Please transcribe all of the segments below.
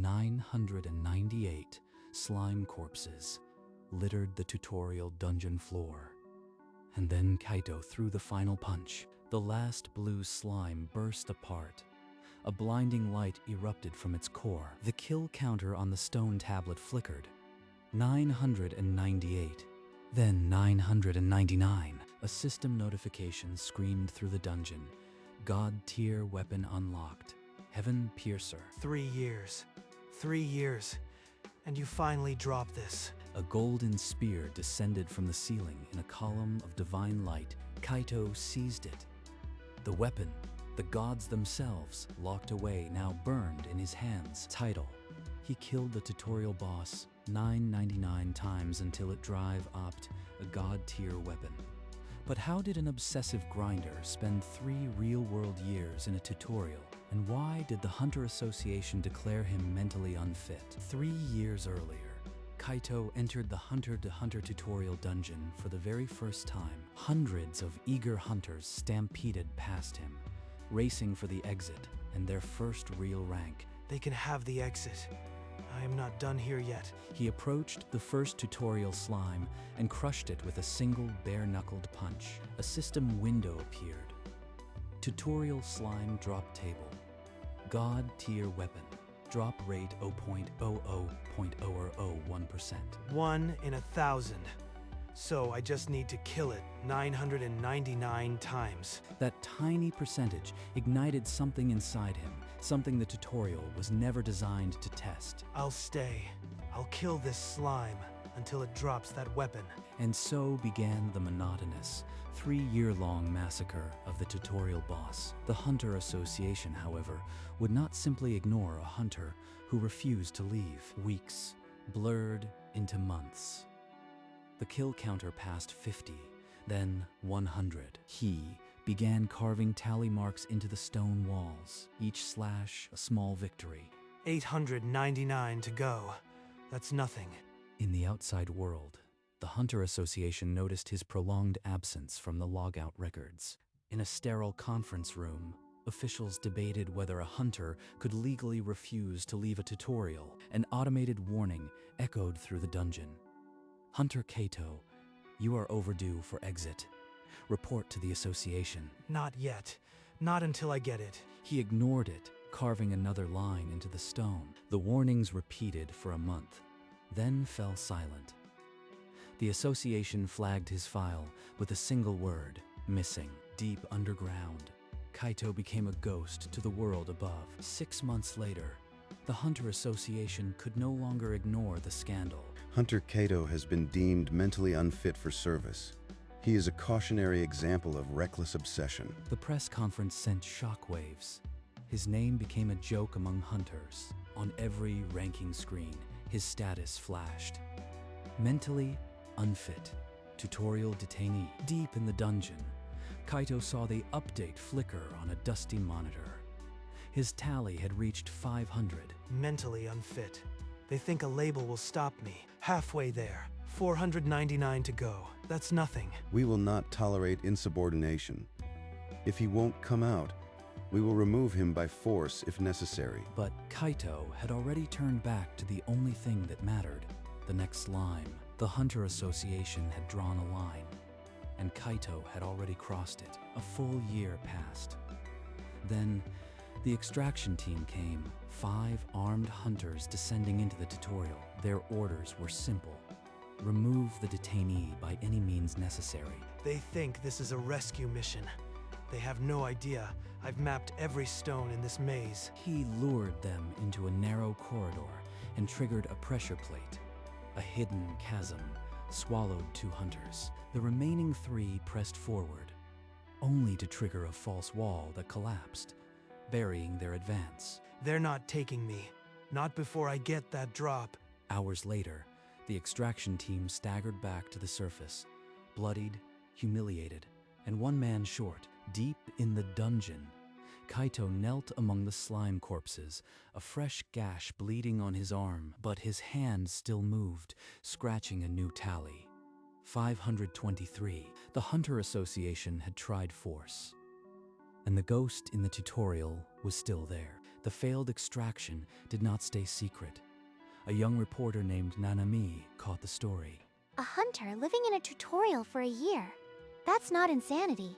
998 slime corpses littered the tutorial dungeon floor. And then Kaito threw the final punch. The last blue slime burst apart. A blinding light erupted from its core. The kill counter on the stone tablet flickered. 998. Then 999. A system notification screamed through the dungeon. God tier weapon unlocked. Heaven Piercer. 3 years. 3 years. And you finally dropped this. A golden spear descended from the ceiling in a column of divine light. Kaito seized it. The weapon, the gods themselves, locked away, now burned in his hands. Title: he killed the tutorial boss 999 times until it drive-opt a god-tier weapon. But how did an obsessive grinder spend 3 real-world years in a tutorial? And why did the Hunter Association declare him mentally unfit? 3 years earlier, Kaito entered the Hunter x Hunter tutorial dungeon for the very first time. Hundreds of eager hunters stampeded past him, racing for the exit and their first real rank. They can have the exit. I am not done here yet. He approached the first tutorial slime and crushed it with a single bare-knuckled punch. A system window appeared. Tutorial slime drop table. God tier weapon. Drop rate 0.00.001%. 1 in 1,000. So I just need to kill it 999 times. That tiny percentage ignited something inside him, something the tutorial was never designed to test. I'll stay. I'll kill this slime until it drops that weapon. And so began the monotonous, 3-year-long massacre of the tutorial boss. The Hunter Association, however, would not simply ignore a hunter who refused to leave. Weeks blurred into months. The kill counter passed 50, then 100. He began carving tally marks into the stone walls, each slash a small victory. 899 to go. That's nothing. In the outside world, the Hunter Association noticed his prolonged absence from the logout records. In a sterile conference room, officials debated whether a hunter could legally refuse to leave a tutorial. An automated warning echoed through the dungeon. Hunter Kaito, you are overdue for exit. Report to the association. Not yet. Not until I get it. He ignored it, carving another line into the stone. The warnings repeated for a month, then fell silent. The association flagged his file with a single word: missing. Deep underground, Kaito became a ghost to the world above. 6 months later, the Hunter Association could no longer ignore the scandal. Hunter Kaito has been deemed mentally unfit for service. He is a cautionary example of reckless obsession. The press conference sent shockwaves. His name became a joke among hunters. On every ranking screen, his status flashed. Mentally unfit, tutorial detainee. Deep in the dungeon, Kaito saw the update flicker on a dusty monitor. His tally had reached 500. Mentally unfit. They think a label will stop me. Halfway there. 499 to go. That's nothing. We will not tolerate insubordination. If he won't come out, we will remove him by force if necessary. But Kaito had already turned back to the only thing that mattered, the next slime. The Hunter Association had drawn a line, and Kaito had already crossed it. A full year passed. Then, the extraction team came, 5 armed hunters descending into the tutorial. Their orders were simple: remove the detainee by any means necessary. They think this is a rescue mission. They have no idea I've mapped every stone in this maze. He lured them into a narrow corridor and triggered a pressure plate. A hidden chasm swallowed 2 hunters. The remaining 3 pressed forward, only to trigger a false wall that collapsed, burying their advance. They're not taking me. Not before I get that drop. Hours later, the extraction team staggered back to the surface, bloodied, humiliated, and 1 man short. Deep in the dungeon, Kaito knelt among the slime corpses, a fresh gash bleeding on his arm, but his hand still moved, scratching a new tally. 523. The Hunter Association had tried force, and the ghost in the tutorial was still there. The failed extraction did not stay secret. A young reporter named Nanami caught the story. A hunter living in a tutorial for a year. That's not insanity.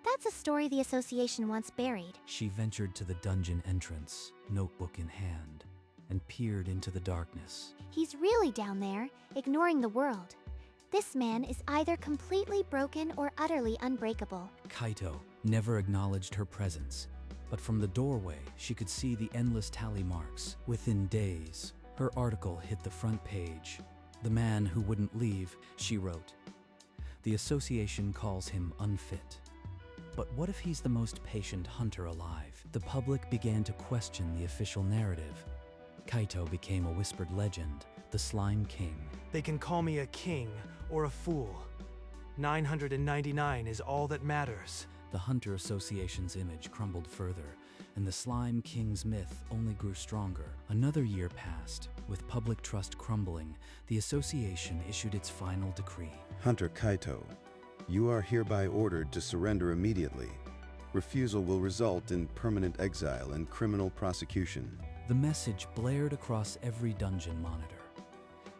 That's a story the association once buried. She ventured to the dungeon entrance, notebook in hand, and peered into the darkness. He's really down there, ignoring the world. This man is either completely broken or utterly unbreakable. Kaito never acknowledged her presence, but from the doorway she could see the endless tally marks. Within days, her article hit the front page. "The man who wouldn't leave," she wrote. "The association calls him unfit. But what if he's the most patient hunter alive?" The public began to question the official narrative. Kaito became a whispered legend, the Slime King. They can call me a king or a fool. 999 is all that matters. The Hunter Association's image crumbled further, and the Slime King's myth only grew stronger. Another year passed. With public trust crumbling, the association issued its final decree. Hunter Kaito, you are hereby ordered to surrender immediately. Refusal will result in permanent exile and criminal prosecution. The message blared across every dungeon monitor.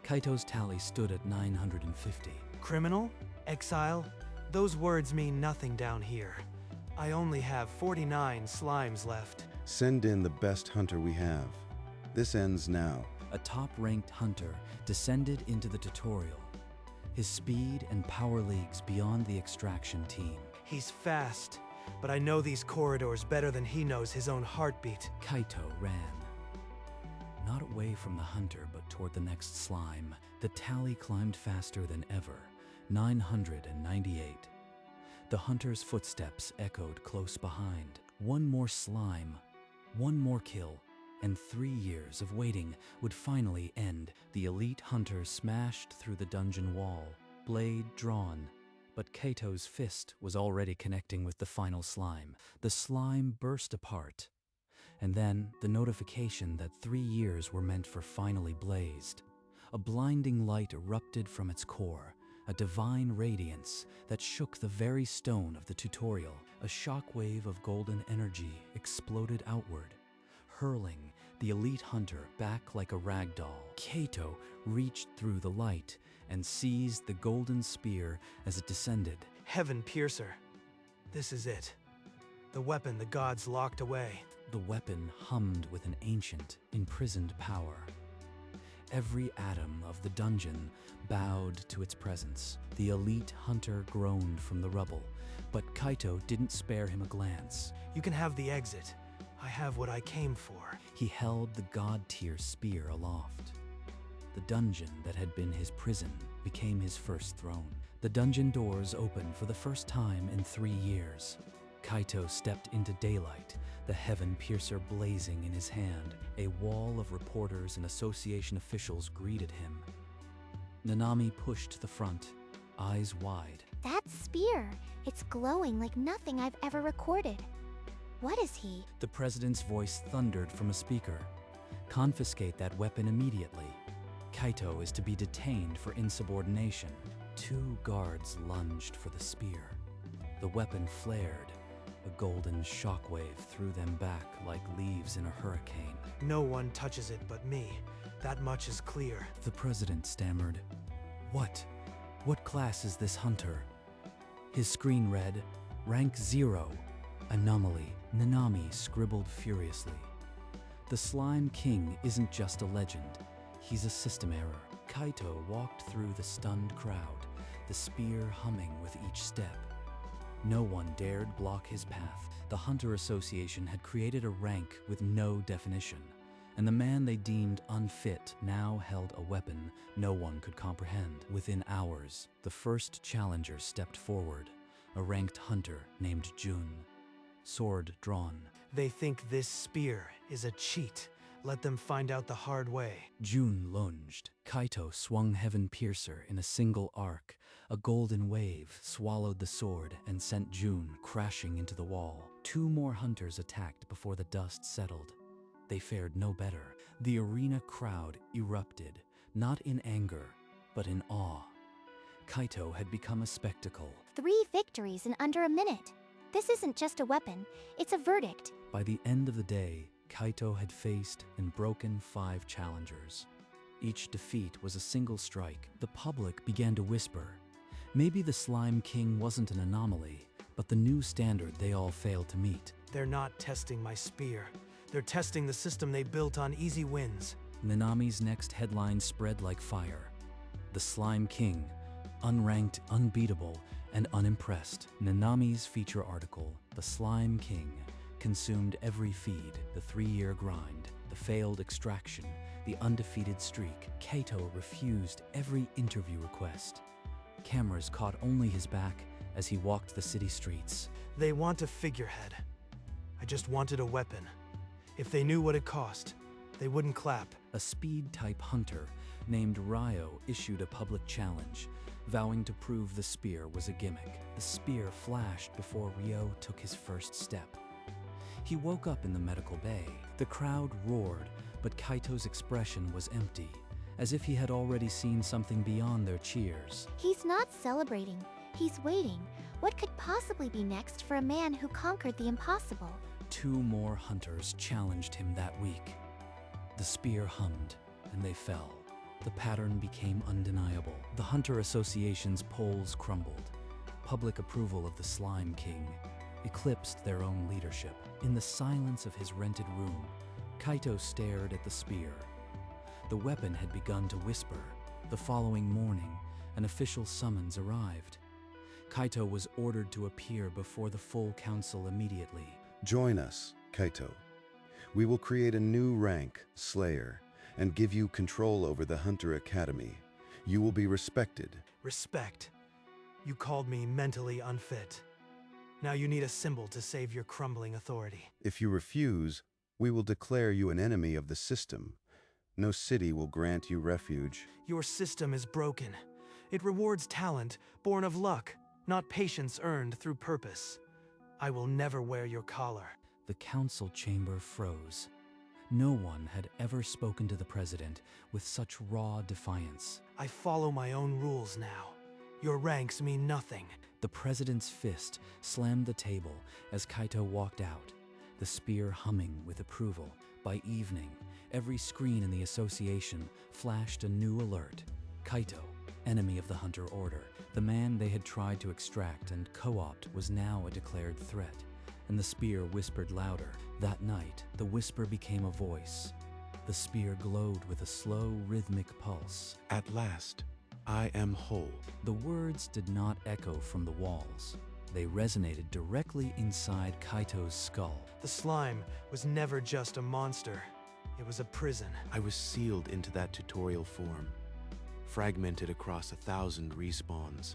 Kaito's tally stood at 950. Criminal? Exile? Those words mean nothing down here. I only have 49 slimes left. Send in the best hunter we have. This ends now. A top-ranked hunter descended into the tutorial, his speed and power leagues beyond the extraction team. He's fast, but I know these corridors better than he knows his own heartbeat. Kaito ran. Not away from the hunter, but toward the next slime. The tally climbed faster than ever, 998. The hunter's footsteps echoed close behind. One more slime, one more kill, and 3 years of waiting would finally end. The elite hunter smashed through the dungeon wall, blade drawn, but Kaito's fist was already connecting with the final slime. The slime burst apart, and then the notification that 3 years were meant for finally blazed. A blinding light erupted from its core, a divine radiance that shook the very stone of the tutorial. A shockwave of golden energy exploded outward, hurling the elite hunter back like a rag doll. Kaito reached through the light and seized the golden spear as it descended. Heaven Piercer. This is it. The weapon the gods locked away. The weapon hummed with an ancient, imprisoned power. Every atom of the dungeon bowed to its presence. The elite hunter groaned from the rubble, but Kaito didn't spare him a glance. You can have the exit. I have what I came for. He held the god-tier spear aloft. The dungeon that had been his prison became his first throne. The dungeon doors opened for the first time in 3 years. Kaito stepped into daylight, the Heaven Piercer blazing in his hand. A wall of reporters and association officials greeted him. Nanami pushed to the front, eyes wide. That spear, it's glowing like nothing I've ever recorded. What is he? The president's voice thundered from a speaker. Confiscate that weapon immediately. Kaito is to be detained for insubordination. 2 guards lunged for the spear. The weapon flared. A golden shockwave threw them back like leaves in a hurricane. No one touches it but me. That much is clear. The president stammered. What? What class is this hunter? His screen read, Rank 0. Anomaly. Nanami scribbled furiously. The Slime King isn't just a legend. He's a system error. Kaito walked through the stunned crowd, the spear humming with each step. No one dared block his path. The Hunter Association had created a rank with no definition, and the man they deemed unfit now held a weapon no one could comprehend. Within hours, the first challenger stepped forward, a ranked hunter named Jun, sword drawn. They think this spear is a cheat. Let them find out the hard way. Jun lunged. Kaito swung Heaven Piercer in a single arc. A golden wave swallowed the sword and sent Jun crashing into the wall. 2 more hunters attacked before the dust settled. They fared no better. The arena crowd erupted, not in anger, but in awe. Kaito had become a spectacle. 3 victories in under a minute. This isn't just a weapon, it's a verdict. By the end of the day, Kaito had faced and broken 5 challengers. Each defeat was a single strike. The public began to whisper, maybe the Slime King wasn't an anomaly, but the new standard they all failed to meet. They're not testing my spear. They're testing the system they built on easy wins. Nanami's next headline spread like fire. The Slime King, unranked, unbeatable, and unimpressed. Nanami's feature article, The Slime King, consumed every feed, the 3-year grind, the failed extraction, the undefeated streak. Kaito refused every interview request. Cameras caught only his back as he walked the city streets. They want a figurehead. I just wanted a weapon. If they knew what it cost, they wouldn't clap. A speed-type hunter named Ryo issued a public challenge, vowing to prove the spear was a gimmick. The spear flashed before Ryo took his first step. He woke up in the medical bay. The crowd roared, but Kaito's expression was empty, as if he had already seen something beyond their cheers. He's not celebrating. He's waiting. What could possibly be next for a man who conquered the impossible? 2 more hunters challenged him that week. The spear hummed, and they fell. The pattern became undeniable. The Hunter Association's polls crumbled. Public approval of the Slime King eclipsed their own leadership. In the silence of his rented room, Kaito stared at the spear. The weapon had begun to whisper. The following morning, an official summons arrived. Kaito was ordered to appear before the full council immediately. Join us, Kaito. We will create a new rank, Slayer, and give you control over the Hunter Academy. You will be respected. Respect. You called me mentally unfit. Now you need a symbol to save your crumbling authority. If you refuse, we will declare you an enemy of the system. No city will grant you refuge. Your system is broken. It rewards talent, born of luck, not patience earned through purpose. I will never wear your collar. The council chamber froze. No one had ever spoken to the president with such raw defiance. I follow my own rules now. Your ranks mean nothing. The president's fist slammed the table as Kaito walked out, the spear humming with approval. By evening, every screen in the association flashed a new alert. Kaito, enemy of the Hunter Order. The man they had tried to extract and co-opt was now a declared threat, and the spear whispered louder. That night, the whisper became a voice. The spear glowed with a slow, rhythmic pulse. At last, I am whole. The words did not echo from the walls. They resonated directly inside Kaito's skull. The slime was never just a monster. It was a prison. I was sealed into that tutorial form, fragmented across 1,000 respawns.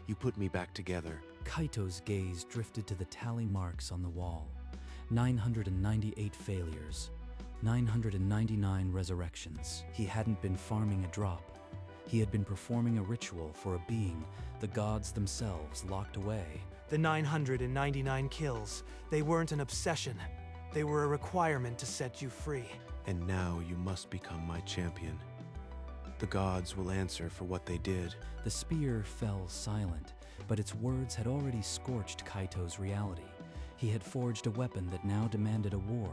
You put me back together. Kaito's gaze drifted to the tally marks on the wall. 998 failures, 999 resurrections. He hadn't been farming a drop. He had been performing a ritual for a being the gods themselves locked away. The 999 kills, they weren't an obsession. They were a requirement to set you free. And now you must become my champion. The gods will answer for what they did. The spear fell silent, but its words had already scorched Kaito's reality. He had forged a weapon that now demanded a war.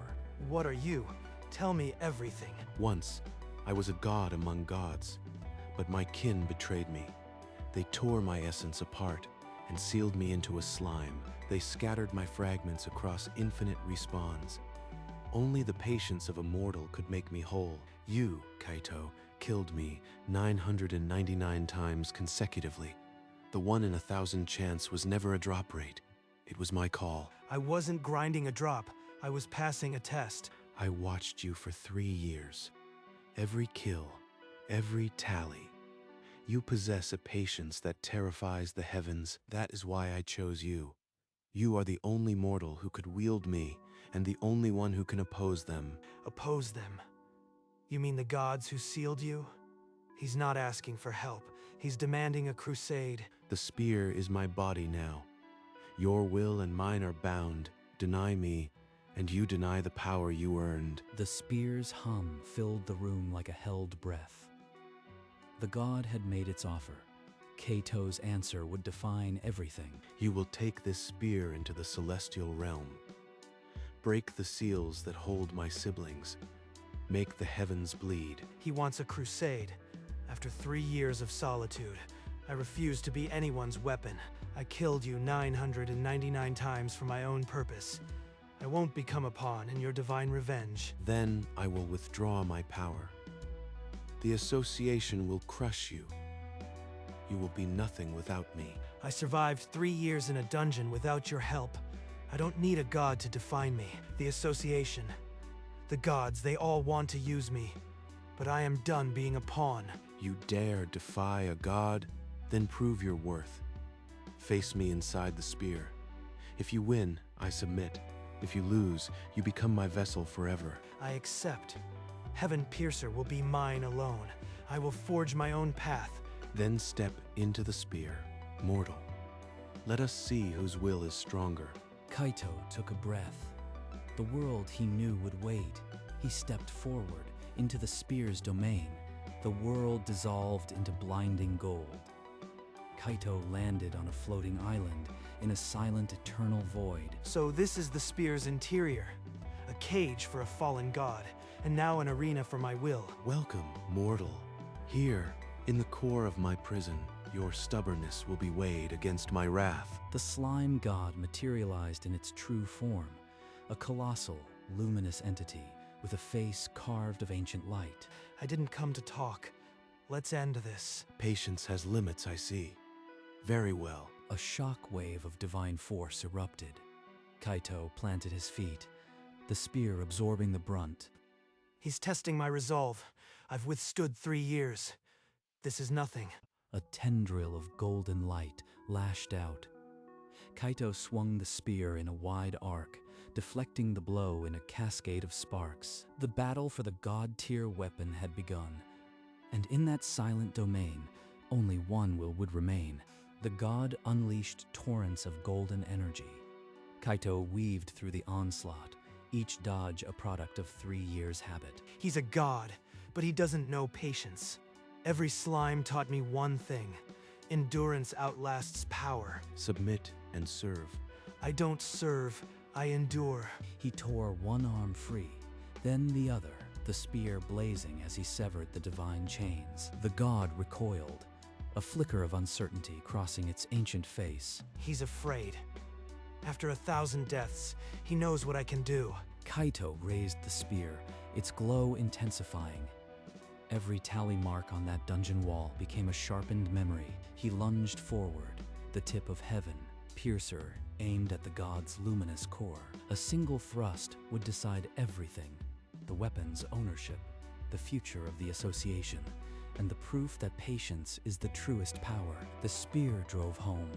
What are you? Tell me everything. Once, I was a god among gods, but my kin betrayed me. They tore my essence apart and sealed me into a slime. They scattered my fragments across infinite respawns. Only the patience of a mortal could make me whole. You, Kaito, killed me 999 times consecutively. The 1 in 1,000 chance was never a drop rate. It was my call. I wasn't grinding a drop. I was passing a test. I watched you for 3 years. Every kill, every tally. You possess a patience that terrifies the heavens. That is why I chose you. You are the only mortal who could wield me, and the only one who can oppose them. Oppose them? You mean the gods who sealed you? He's not asking for help. He's demanding a crusade. The spear is my body now. Your will and mine are bound. Deny me, and you deny the power you earned. The spear's hum filled the room like a held breath. The god had made its offer. Kaito's answer would define everything. You will take this spear into the celestial realm. Break the seals that hold my siblings. Make the heavens bleed. He wants a crusade. After 3 years of solitude, I refuse to be anyone's weapon. I killed you 999 times for my own purpose. I won't become a pawn in your divine revenge. Then I will withdraw my power. The association will crush you. You will be nothing without me. I survived 3 years in a dungeon without your help. I don't need a god to define me. The association, the gods, they all want to use me. But I am done being a pawn. You dare defy a god? Then prove your worth. Face me inside the spear. If you win, I submit. If you lose, you become my vessel forever. I accept. Heaven Piercer will be mine alone. I will forge my own path. Then step into the spear, mortal. Let us see whose will is stronger. Kaito took a breath. The world he knew would wait. He stepped forward into the spear's domain. The world dissolved into blinding gold. Kaito landed on a floating island in a silent, eternal void. So this is the spear's interior. A cage for a fallen god, and now an arena for my will. Welcome, mortal. Here, in the core of my prison, your stubbornness will be weighed against my wrath. The slime god materialized in its true form, a colossal, luminous entity with a face carved of ancient light. I didn't come to talk. Let's end this. Patience has limits, I see. Very well. A shock wave of divine force erupted. Kaito planted his feet, the spear absorbing the brunt. He's testing my resolve. I've withstood 3 years. This is nothing. A tendril of golden light lashed out. Kaito swung the spear in a wide arc, deflecting the blow in a cascade of sparks. The battle for the god-tier weapon had begun, and in that silent domain, only one will would remain. The god unleashed torrents of golden energy. Kaito weaved through the onslaught, each dodge a product of 3 years' habit. He's a god, but he doesn't know patience. Every slime taught me one thing. Endurance outlasts power. Submit and serve. I don't serve, I endure. He tore one arm free, then the other, the spear blazing as he severed the divine chains. The god recoiled, a flicker of uncertainty crossing its ancient face. He's afraid. After 1,000 deaths, he knows what I can do. Kaito raised the spear, its glow intensifying. Every tally mark on that dungeon wall became a sharpened memory. He lunged forward, the tip of Heaven Piercer aimed at the god's luminous core. A single thrust would decide everything: the weapon's ownership, the future of the association, and the proof that patience is the truest power. The spear drove home.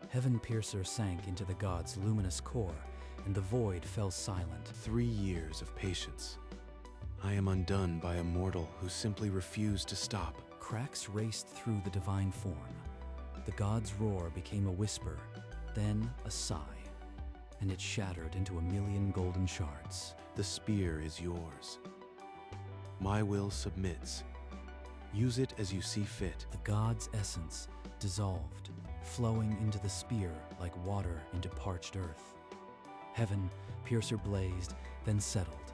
Heaven Piercer sank into the god's luminous core, and the void fell silent. 3 years of patience. I am undone by a mortal who simply refused to stop. Cracks raced through the divine form. The god's roar became a whisper, then a sigh, and it shattered into a million golden shards. The spear is yours. My will submits. Use it as you see fit. The god's essence dissolved, flowing into the spear like water into parched earth. Heaven Piercer blazed, then settled,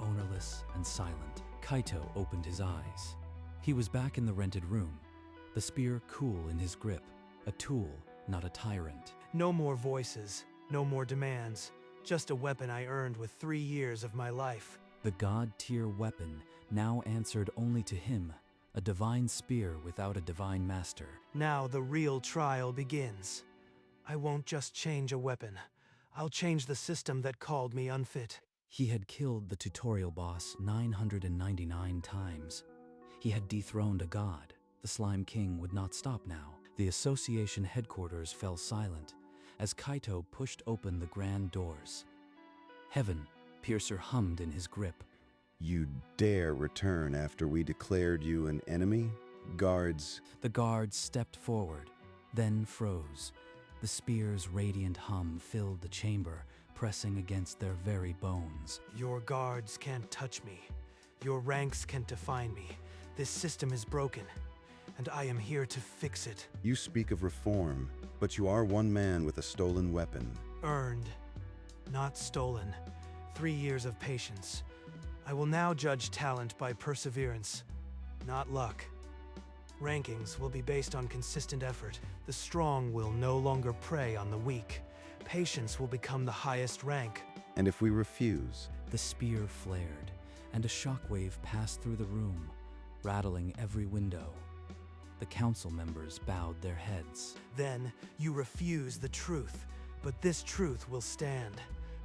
ownerless and silent. Kaito opened his eyes. He was back in the rented room, the spear cool in his grip, a tool, not a tyrant. No more voices, no more demands. Just a weapon I earned with 3 years of my life. The god-tier weapon now answered only to him, a divine spear without a divine master. Now the real trial begins. I won't just change a weapon. I'll change the system that called me unfit. He had killed the tutorial boss 999 times. He had dethroned a god. The Slime King would not stop now. The association headquarters fell silent as Kaito pushed open the grand doors. Heaven Piercer hummed in his grip. You dare return after we declared you an enemy? Guards. The guards stepped forward, then froze. The spear's radiant hum filled the chamber, pressing against their very bones. Your guards can't touch me. Your ranks can't define me. This system is broken, and I am here to fix it. You speak of reform, but you are one man with a stolen weapon. Earned. not stolen. 3 years of patience. I will now judge talent by perseverance, not luck. Rankings will be based on consistent effort. The strong will no longer prey on the weak. Patience will become the highest rank. And if we refuse, The spear flared, and a shockwave passed through the room, rattling every window. The council members bowed their heads. Then you refuse the truth, but this truth will stand.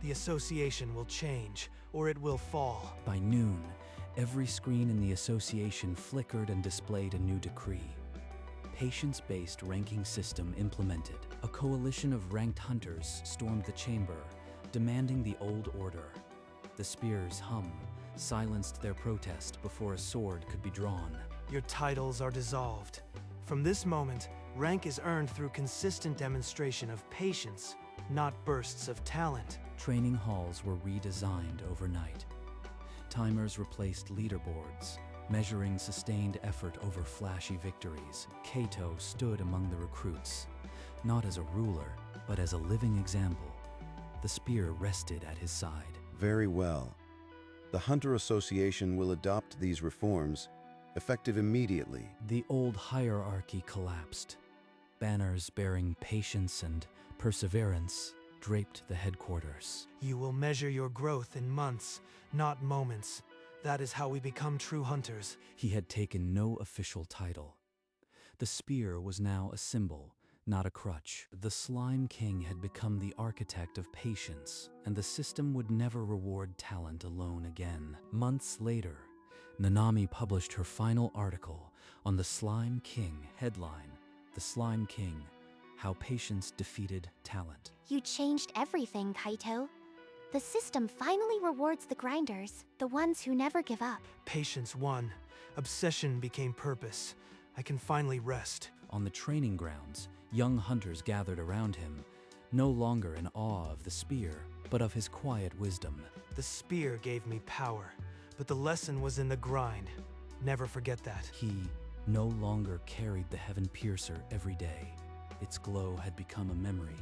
The association will change, or it will fall. By noon, every screen in the association flickered and displayed a new decree. Patience-based ranking system implemented. A coalition of ranked hunters stormed the chamber, demanding the old order. The spear's hum silenced their protest before a sword could be drawn. Your titles are dissolved. From this moment, rank is earned through consistent demonstration of patience, not bursts of talent. Training halls were redesigned overnight. Timers replaced leaderboards, measuring sustained effort over flashy victories. Kaito stood among the recruits, not as a ruler, but as a living example. The spear rested at his side. very well. The Hunter Association will adopt these reforms, effective immediately. The old hierarchy collapsed. Banners bearing patience and perseverance draped the headquarters. You will measure your growth in months, not moments. That is how we become true hunters. He had taken no official title. The spear was now a symbol, not a crutch. The Slime King had become the architect of patience, and the system would never reward talent alone again. Months later, Nanami published her final article on the Slime King. Headline: The Slime King, How Patience Defeated Talent. You changed everything, Kaito. The system finally rewards the grinders, the ones who never give up. Patience won. Obsession became purpose. I can finally rest. On the training grounds, young hunters gathered around him, no longer in awe of the spear, but of his quiet wisdom. The spear gave me power, but the lesson was in the grind. Never forget that. He no longer carried the Heaven Piercer every day. Its glow had become a memory,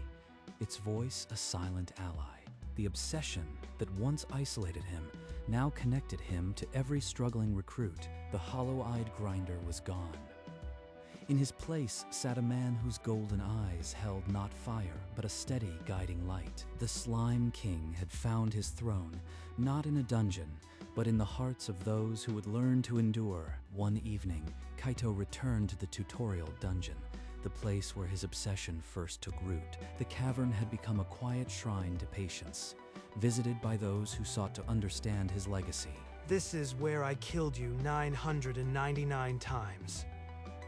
its voice a silent ally. The obsession that once isolated him now connected him to every struggling recruit. The hollow-eyed grinder was gone. In his place sat a man whose golden eyes held not fire, but a steady guiding light. The Slime King had found his throne, not in a dungeon, but in the hearts of those who would learn to endure. One evening, Kaito returned to the tutorial dungeon, the place where his obsession first took root. The cavern had become a quiet shrine to patience, visited by those who sought to understand his legacy. This is where I killed you 999 times,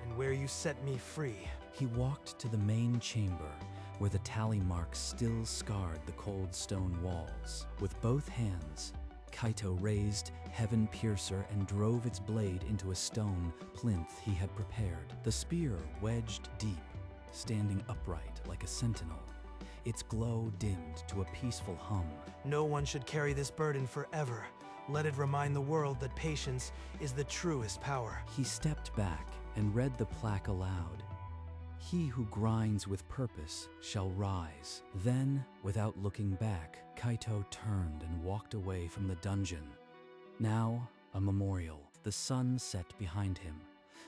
and where you set me free. He walked to the main chamber, where the tally marks still scarred the cold stone walls. With both hands, Kaito raised Heaven Piercer and drove its blade into a stone plinth he had prepared. The spear wedged deep, standing upright like a sentinel. Its glow dimmed to a peaceful hum. No one should carry this burden forever. Let it remind the world that patience is the truest power. He stepped back and read the plaque aloud. He who grinds with purpose shall rise. Then, without looking back, Kaito turned and walked away from the dungeon. Now, a memorial. The sun set behind him.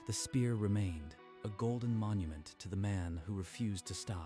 The spear remained, a golden monument to the man who refused to stop.